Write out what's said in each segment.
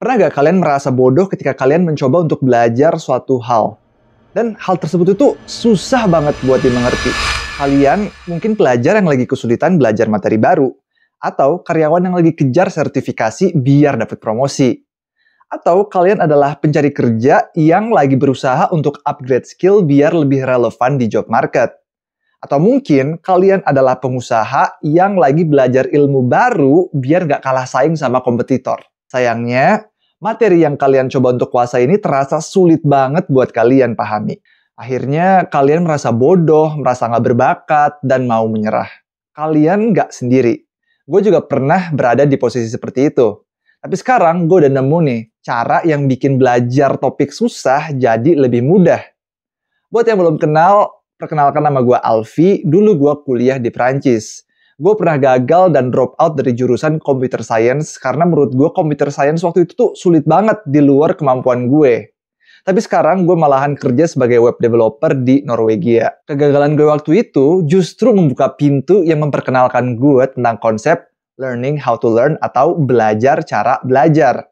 Pernah gak kalian merasa bodoh ketika kalian mencoba untuk belajar suatu hal? Dan hal tersebut itu susah banget buat dimengerti. Kalian mungkin pelajar yang lagi kesulitan belajar materi baru. Atau karyawan yang lagi kejar sertifikasi biar dapat promosi. Atau kalian adalah pencari kerja yang lagi berusaha untuk upgrade skill biar lebih relevan di job market. Atau mungkin kalian adalah pengusaha yang lagi belajar ilmu baru biar gak kalah saing sama kompetitor. Sayangnya, materi yang kalian coba untuk kuasai ini terasa sulit banget buat kalian pahami. Akhirnya kalian merasa bodoh, merasa gak berbakat, dan mau menyerah. Kalian gak sendiri. Gue juga pernah berada di posisi seperti itu. Tapi sekarang gue udah nemu nih, cara yang bikin belajar topik susah jadi lebih mudah. Buat yang belum kenal, perkenalkan nama gue Alfi, dulu gue kuliah di Perancis. Gue pernah gagal dan drop out dari jurusan computer science karena menurut gue computer science waktu itu tuh sulit banget di luar kemampuan gue. Tapi sekarang gue malahan kerja sebagai web developer di Norwegia. Kegagalan gue waktu itu justru membuka pintu yang memperkenalkan gue tentang konsep learning how to learn atau belajar cara belajar.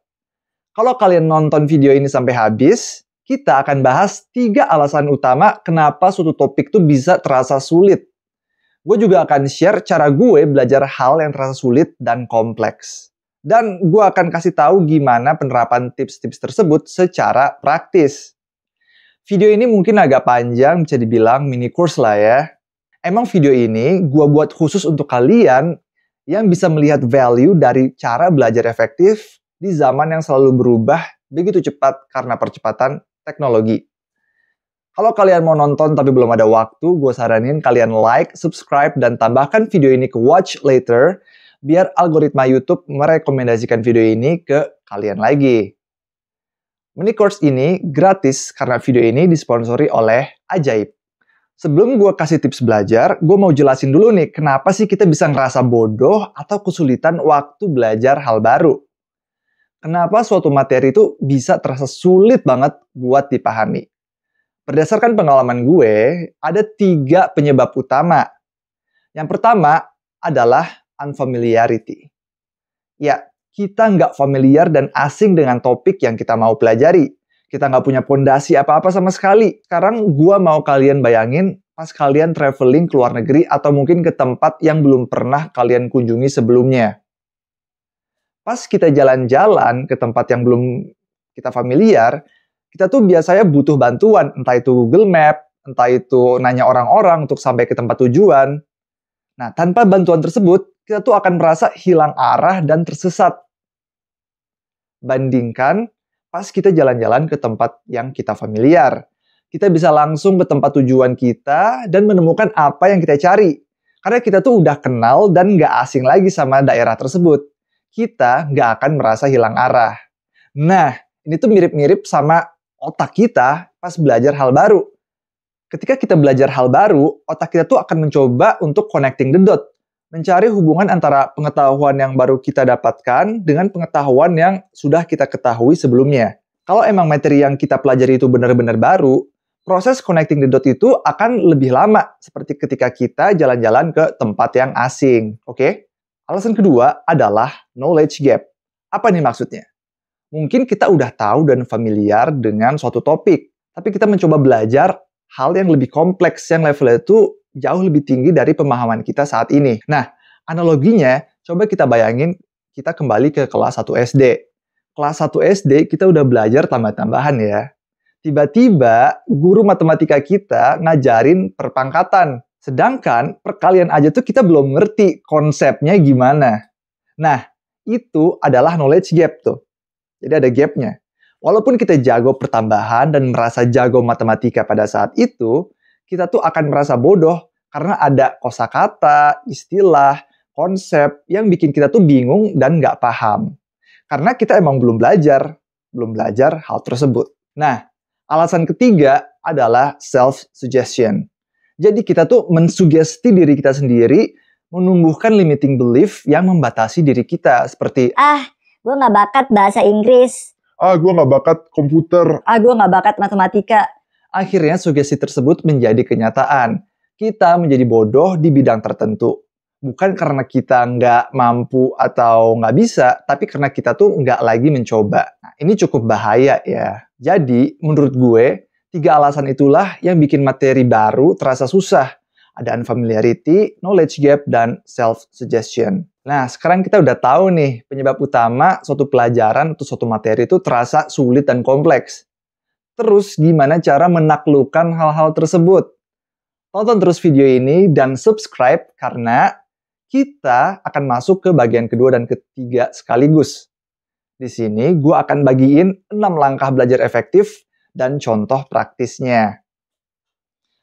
Kalau kalian nonton video ini sampai habis, kita akan bahas 3 alasan utama kenapa suatu topik tuh bisa terasa sulit. Gue juga akan share cara gue belajar hal yang terasa sulit dan kompleks. Dan gue akan kasih tahu gimana penerapan tips-tips tersebut secara praktis. Video ini mungkin agak panjang, bisa dibilang mini course lah ya. Emang video ini gue buat khusus untuk kalian yang bisa melihat value dari cara belajar efektif di zaman yang selalu berubah begitu cepat karena percepatan teknologi. Kalau kalian mau nonton tapi belum ada waktu, gue saranin kalian like, subscribe, dan tambahkan video ini ke watch later, biar algoritma YouTube merekomendasikan video ini ke kalian lagi. Mini course ini gratis karena video ini disponsori oleh Ajaib. Sebelum gue kasih tips belajar, gue mau jelasin dulu nih kenapa sih kita bisa ngerasa bodoh atau kesulitan waktu belajar hal baru. Kenapa suatu materi itu bisa terasa sulit banget buat dipahami. Berdasarkan pengalaman gue, ada 3 penyebab utama. Yang pertama adalah unfamiliarity. Ya, kita nggak familiar dan asing dengan topik yang kita mau pelajari. Kita nggak punya pondasi apa-apa sama sekali. Sekarang gue mau kalian bayangin pas kalian traveling ke luar negeri atau mungkin ke tempat yang belum pernah kalian kunjungi sebelumnya. Pas kita jalan-jalan ke tempat yang belum kita familiar, kita tuh biasanya butuh bantuan, entah itu Google Map, entah itu nanya orang-orang untuk sampai ke tempat tujuan. Nah, tanpa bantuan tersebut, kita tuh akan merasa hilang arah dan tersesat. Bandingkan pas kita jalan-jalan ke tempat yang kita familiar. Kita bisa langsung ke tempat tujuan kita dan menemukan apa yang kita cari. Karena kita tuh udah kenal dan nggak asing lagi sama daerah tersebut. Kita nggak akan merasa hilang arah. Nah, ini tuh mirip-mirip sama otak kita pas belajar hal baru. Ketika kita belajar hal baru, otak kita tuh akan mencoba untuk connecting the dot. Mencari hubungan antara pengetahuan yang baru kita dapatkan dengan pengetahuan yang sudah kita ketahui sebelumnya. Kalau emang materi yang kita pelajari itu benar-benar baru, proses connecting the dot itu akan lebih lama, seperti ketika kita jalan-jalan ke tempat yang asing. Oke? Alasan kedua adalah knowledge gap. Apa nih maksudnya? Mungkin kita udah tahu dan familiar dengan suatu topik, tapi kita mencoba belajar hal yang lebih kompleks, yang levelnya itu jauh lebih tinggi dari pemahaman kita saat ini. Nah, analoginya, coba kita bayangin kita kembali ke kelas 1 SD. Kelas 1 SD kita udah belajar tambah-tambahan ya. Tiba-tiba, guru matematika kita ngajarin perpangkatan. Sedangkan perkalian aja tuh kita belum ngerti konsepnya gimana. Nah, itu adalah knowledge gap tuh. Jadi ada gapnya. Walaupun kita jago pertambahan dan merasa jago matematika pada saat itu, kita tuh akan merasa bodoh karena ada kosakata, istilah, konsep yang bikin kita tuh bingung dan nggak paham. Karena kita emang belum belajar hal tersebut. Nah, alasan ketiga adalah self-suggestion. Jadi kita tuh mensugesti diri kita sendiri, menumbuhkan limiting belief yang membatasi diri kita. Seperti, gue gak bakat bahasa Inggris. Gue gak bakat komputer. Gue gak bakat matematika. Akhirnya sugesti tersebut menjadi kenyataan. Kita menjadi bodoh di bidang tertentu. Bukan karena kita nggak mampu atau nggak bisa, tapi karena kita tuh nggak lagi mencoba. Nah, ini cukup bahaya ya. Jadi, menurut gue, 3 alasan itulah yang bikin materi baru terasa susah. Ada unfamiliarity, knowledge gap, dan self-suggestion. Nah, sekarang kita udah tahu nih, penyebab utama suatu pelajaran atau suatu materi itu terasa sulit dan kompleks. Terus, gimana cara menaklukkan hal-hal tersebut? Tonton terus video ini dan subscribe karena kita akan masuk ke bagian kedua dan ketiga sekaligus. Di sini, gue akan bagiin 6 langkah belajar efektif dan contoh praktisnya.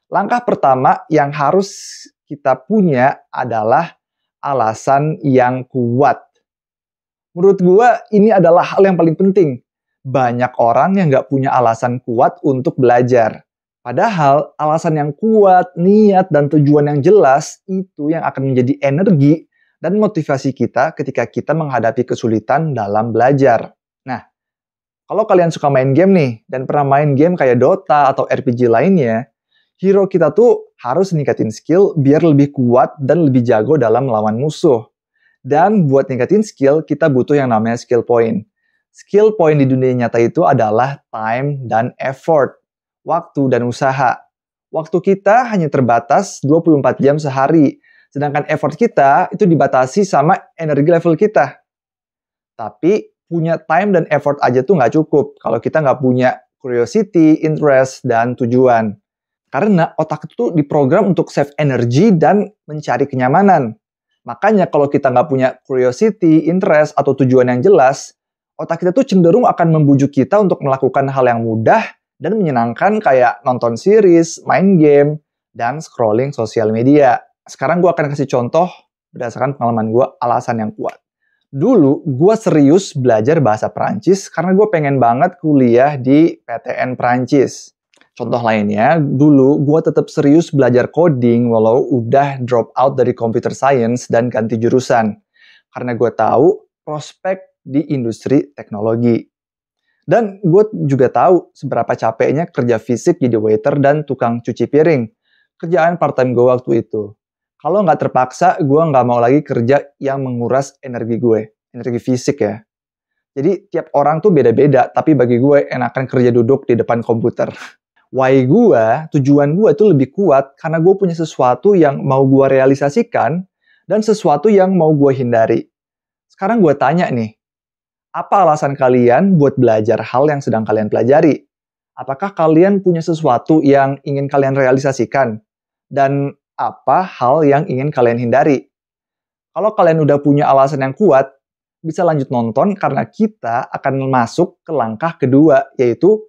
Langkah pertama yang harus kita punya adalah alasan yang kuat. Menurut gue, ini adalah hal yang paling penting. Banyak orang yang nggak punya alasan kuat untuk belajar. Padahal, alasan yang kuat, niat, dan tujuan yang jelas, itu yang akan menjadi energi dan motivasi kita ketika kita menghadapi kesulitan dalam belajar. Nah, kalau kalian suka main game nih, dan pernah main game kayak Dota atau RPG lainnya, hero kita tuh harus ningkatin skill biar lebih kuat dan lebih jago dalam melawan musuh. Dan buat ningkatin skill, kita butuh yang namanya skill point. Skill point di dunia nyata itu adalah time dan effort, waktu dan usaha. Waktu kita hanya terbatas 24 jam sehari, sedangkan effort kita itu dibatasi sama energi level kita. Tapi punya time dan effort aja tuh nggak cukup kalau kita nggak punya curiosity, interest, dan tujuan. Karena otak itu tuh diprogram untuk save energi dan mencari kenyamanan. Makanya kalau kita nggak punya curiosity, interest, atau tujuan yang jelas, otak kita tuh cenderung akan membujuk kita untuk melakukan hal yang mudah dan menyenangkan kayak nonton series, main game, dan scrolling sosial media. Sekarang gue akan kasih contoh berdasarkan pengalaman gue alasan yang kuat. Dulu gue serius belajar bahasa Perancis karena gue pengen banget kuliah di PTN Perancis. Contoh lainnya, dulu gue tetap serius belajar coding walau udah drop out dari computer science dan ganti jurusan. Karena gue tahu prospek di industri teknologi. Dan gue juga tahu seberapa capeknya kerja fisik jadi waiter dan tukang cuci piring. Kerjaan part-time gue waktu itu. Kalau nggak terpaksa, gue nggak mau lagi kerja yang menguras energi gue. Energi fisik ya. Jadi tiap orang tuh beda-beda, tapi bagi gue enakan kerja duduk di depan komputer. Why gue, tujuan gue itu lebih kuat karena gue punya sesuatu yang mau gue realisasikan dan sesuatu yang mau gue hindari. Sekarang gue tanya nih, apa alasan kalian buat belajar hal yang sedang kalian pelajari? Apakah kalian punya sesuatu yang ingin kalian realisasikan? Dan apa hal yang ingin kalian hindari? Kalau kalian udah punya alasan yang kuat, bisa lanjut nonton karena kita akan masuk ke langkah kedua, yaitu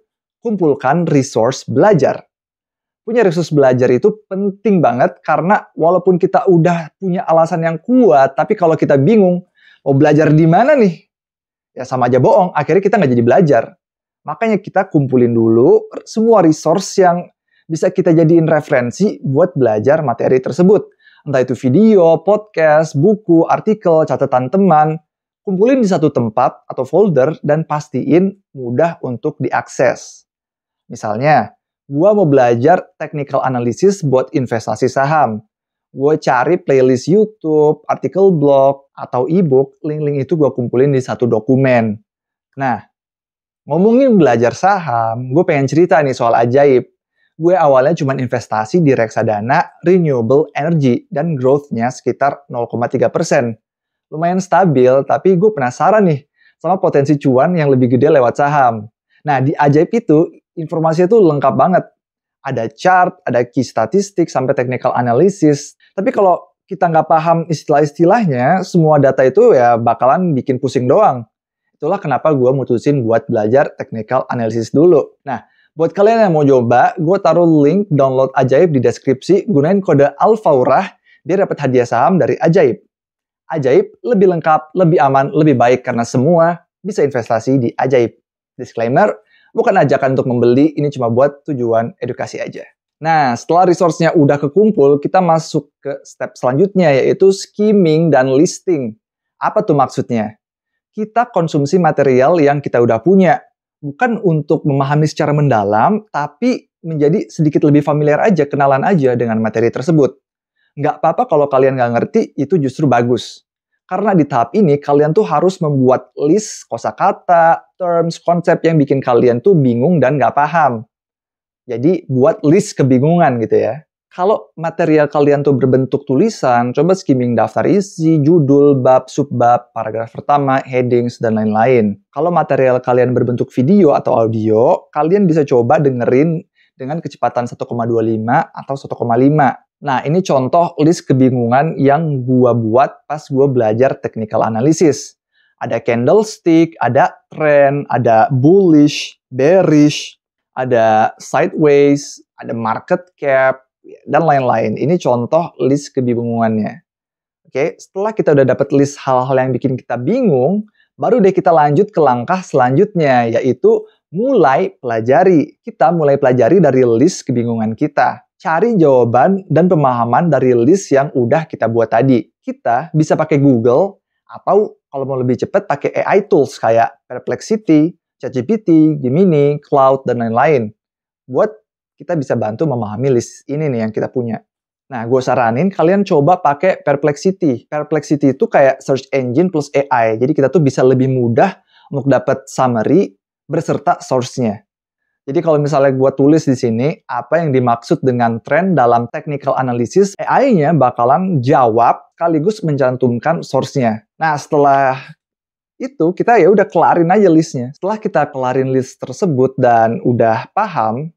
kumpulkan resource belajar. Punya resource belajar itu penting banget karena walaupun kita udah punya alasan yang kuat, tapi kalau kita bingung, mau belajar di mana nih? Ya sama aja bohong, akhirnya kita nggak jadi belajar. Makanya kita kumpulin dulu semua resource yang bisa kita jadiin referensi buat belajar materi tersebut. Entah itu video, podcast, buku, artikel, catatan teman. Kumpulin di satu tempat atau folder dan pastiin mudah untuk diakses. Misalnya, gua mau belajar technical analysis buat investasi saham. Gue cari playlist YouTube, artikel blog, atau e-book, link-link itu gue kumpulin di satu dokumen. Nah, ngomongin belajar saham, gue pengen cerita nih soal ajaib. Gue awalnya cuma investasi di reksadana, renewable energy, dan growth-nya sekitar 0,3%. Lumayan stabil, tapi gue penasaran nih sama potensi cuan yang lebih gede lewat saham. Nah, di ajaib itu, informasinya tuh lengkap banget. Ada chart, ada key statistik, sampai technical analysis. Tapi kalau kita nggak paham istilah-istilahnya, semua data itu ya bakalan bikin pusing doang. Itulah kenapa gue mutusin buat belajar technical analysis dulu. Nah, buat kalian yang mau coba, gue taruh link download Ajaib di deskripsi, gunain kode Alfaurah, biar dapat hadiah saham dari Ajaib. Ajaib lebih lengkap, lebih aman, lebih baik karena semua bisa investasi di Ajaib. Disclaimer, bukan ajakan untuk membeli, ini cuma buat tujuan edukasi aja. Nah, setelah resource-nya udah kekumpul, kita masuk ke step selanjutnya, yaitu skimming dan listing. Apa tuh maksudnya? Kita konsumsi material yang kita udah punya. Bukan untuk memahami secara mendalam, tapi menjadi sedikit lebih familiar aja, kenalan aja dengan materi tersebut. Nggak apa-apa kalau kalian nggak ngerti, itu justru bagus. Karena di tahap ini, kalian tuh harus membuat list kosakata, terms, konsep yang bikin kalian tuh bingung dan nggak paham. Jadi buat list kebingungan gitu ya. Kalau material kalian tuh berbentuk tulisan, coba skimming daftar isi, judul, bab, subbab, paragraf pertama, headings, dan lain-lain. Kalau material kalian berbentuk video atau audio, kalian bisa coba dengerin dengan kecepatan 1,25 atau 1,5. Nah, ini contoh list kebingungan yang gua buat pas gua belajar technical analysis. Ada candlestick, ada trend, ada bullish, bearish, ada sideways, ada market cap, dan lain-lain. Ini contoh list kebingungannya. Oke, setelah kita udah dapat list hal-hal yang bikin kita bingung, baru deh kita lanjut ke langkah selanjutnya, yaitu mulai pelajari. Kita mulai pelajari dari list kebingungan kita. Cari jawaban dan pemahaman dari list yang udah kita buat tadi. Kita bisa pakai Google, atau kalau mau lebih cepat pakai AI tools kayak Perplexity, ChatGPT, Gemini, Cloud, dan lain-lain. Buat kita bisa bantu memahami list ini nih yang kita punya. Nah, gue saranin kalian coba pakai Perplexity. Perplexity itu kayak search engine plus AI. Jadi kita tuh bisa lebih mudah untuk dapat summary berserta source-nya. Jadi kalau misalnya gue tulis di sini, apa yang dimaksud dengan trend dalam technical analysis, AI-nya bakalan jawab sekaligus mencantumkan source-nya. Nah, setelah itu kita ya udah kelarin aja listnya. Setelah kita kelarin list tersebut dan udah paham,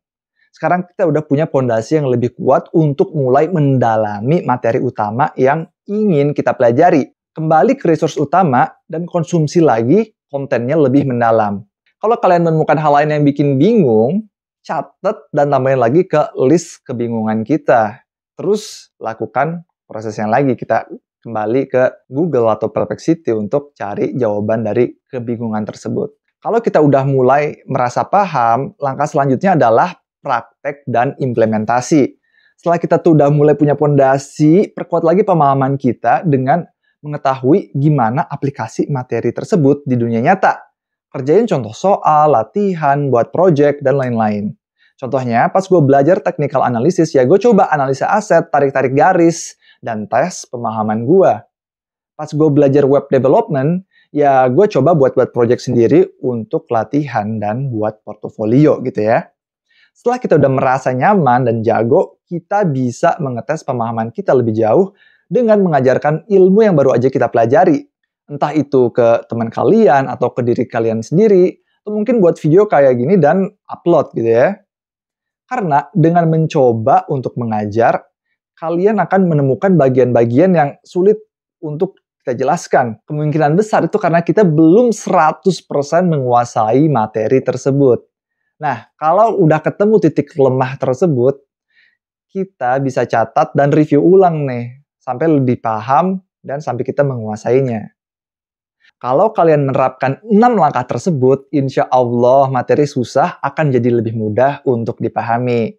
sekarang kita udah punya fondasi yang lebih kuat untuk mulai mendalami materi utama yang ingin kita pelajari. Kembali ke resource utama dan konsumsi lagi kontennya lebih mendalam. Kalau kalian menemukan hal lain yang bikin bingung, catat dan tambahin lagi ke list kebingungan kita. Terus lakukan proses yang lagi. Kita kembali ke Google atau Perplexity untuk cari jawaban dari kebingungan tersebut. Kalau kita udah mulai merasa paham, langkah selanjutnya adalah praktek dan implementasi. Setelah kita tuh udah mulai punya fondasi, perkuat lagi pemahaman kita dengan mengetahui gimana aplikasi materi tersebut di dunia nyata. Kerjain contoh soal, latihan, buat project, dan lain-lain. Contohnya, pas gue belajar technical analysis, ya gue coba analisa aset, tarik-tarik garis, dan tes pemahaman gue. Pas gue belajar web development, ya gue coba buat project sendiri untuk latihan dan buat portofolio gitu ya. Setelah kita udah merasa nyaman dan jago, kita bisa mengetes pemahaman kita lebih jauh dengan mengajarkan ilmu yang baru aja kita pelajari. Entah itu ke teman kalian atau ke diri kalian sendiri, atau mungkin buat video kayak gini dan upload gitu ya. Karena dengan mencoba untuk mengajar, kalian akan menemukan bagian-bagian yang sulit untuk kita jelaskan. Kemungkinan besar itu karena kita belum 100% menguasai materi tersebut. Nah, kalau udah ketemu titik lemah tersebut, kita bisa catat dan review ulang nih, sampai lebih paham dan sampai kita menguasainya. Kalau kalian menerapkan 6 langkah tersebut, insya Allah materi susah akan jadi lebih mudah untuk dipahami.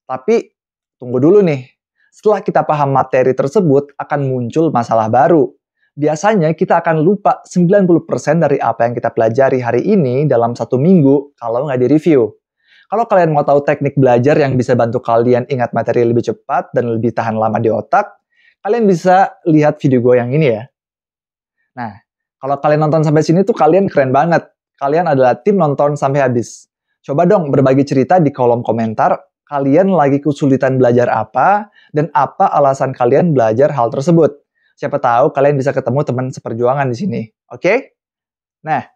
Tapi, tunggu dulu nih. Setelah kita paham materi tersebut, akan muncul masalah baru. Biasanya kita akan lupa 90% dari apa yang kita pelajari hari ini dalam 1 minggu kalau nggak di-review. Kalau kalian mau tahu teknik belajar yang bisa bantu kalian ingat materi lebih cepat dan lebih tahan lama di otak, kalian bisa lihat video gue yang ini ya. Nah, kalau kalian nonton sampai sini tuh kalian keren banget. Kalian adalah tim nonton sampai habis. Coba dong berbagi cerita di kolom komentar, kalian lagi kesulitan belajar apa, dan apa alasan kalian belajar hal tersebut. Siapa tahu kalian bisa ketemu teman seperjuangan di sini. Oke? Nah,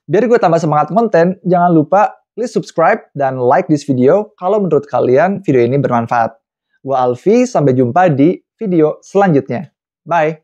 biar gue tambah semangat konten, jangan lupa please subscribe dan like this video kalau menurut kalian video ini bermanfaat. Gue Alfi, sampai jumpa di video selanjutnya. Bye!